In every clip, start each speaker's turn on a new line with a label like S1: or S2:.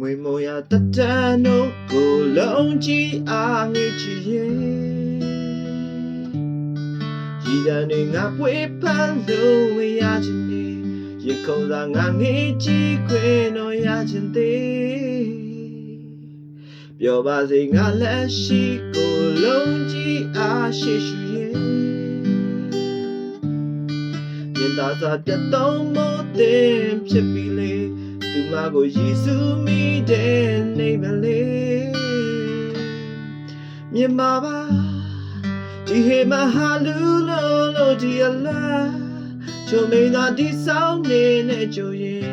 S1: ငွေမောရတတန်တို့ကိုလုံးကြီးအားငေးချီရဲ့ရည်တန်တွေငါပွေဖန်လို့မရချင်နေရေခုံသာငါငေးကြည့်ခွင့်တော့ရချင်သေးပြောပါစေငါလက်ရှိကိုလုံးကြီးအားရှိရှိရဲ့မြင်သာစွာပြတ်သုံးမို့တင်ဖြစ်ပြီလေသူမကိုရည်စူးမိတဲ့နေပါလေမြင်ပါပါဒီဟေမဟာလူလို့ဒီအလားချိုမိန်သာဒီဆောင်နေတဲ့ကြိုရင်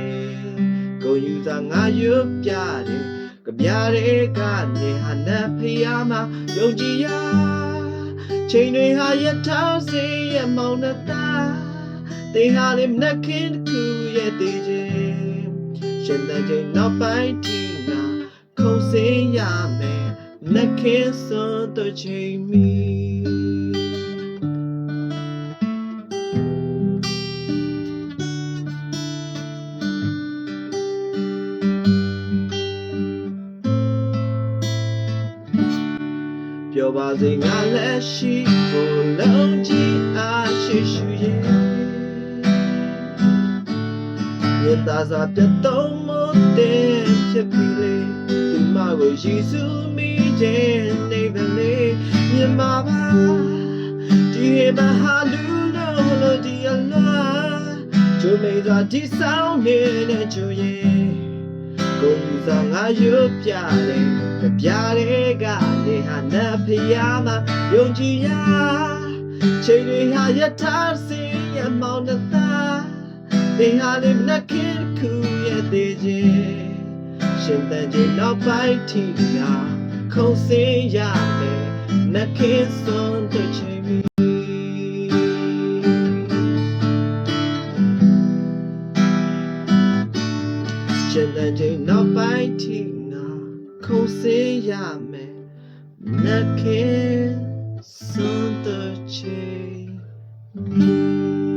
S1: ကိုယူသာငါရွတ်ပြတယ်ကြပြတဲ့ကနေဟာနတ်ဖျားမှာယုံကြည်ရချိန်တွေဟာရထားစေရမောင်နှတာတေဟာလေးမနှက်ခင်တစ်ခုရဲ့တည်ခြင်းရှင်တဲ့ချိန်နောက်ပိုင်းဒီနာခုံစင်းရမယ်နှက်ခင်စွန်တို့ချိန်မီပြောပါစေငါလက်ရှိကိုလုံးကြီးအားရှိရှိရဲ့မြေသားစွာပြတ်သုံးမို့တဲ့ဖြစ်ပြီလေသူမကိုရည်စူးမိတဲ့နေပါလေမြင်ပါပါဒီမဟာလူလို့ဒီအလားကျိုးမိစွာဒီဆောင်နေတဲ့ကျိုးရဲ့ကိုယူဆောင်ငါရွတ်ပြတယ်ကြပြတဲ့ကနေဟာနတ်ဖျားမှာယုံကြည်ရချိန်တွေဟာရထားစေရမောင်နှတာတေဟာလေးမနှက်ခင်တစ်ခုရဲ့သေးခြင်းရှင်တဲ့ချိန်နောက်ပိုင်းထိကခုံစင်းရမယ်နှက်ခင်စွန်တို့ချိန်မီရှင်တဲ့ချိန်နောက်ပိုင်းထိခုံစင်းရမယ်နှက်ခင်စွန်တို့ချိန်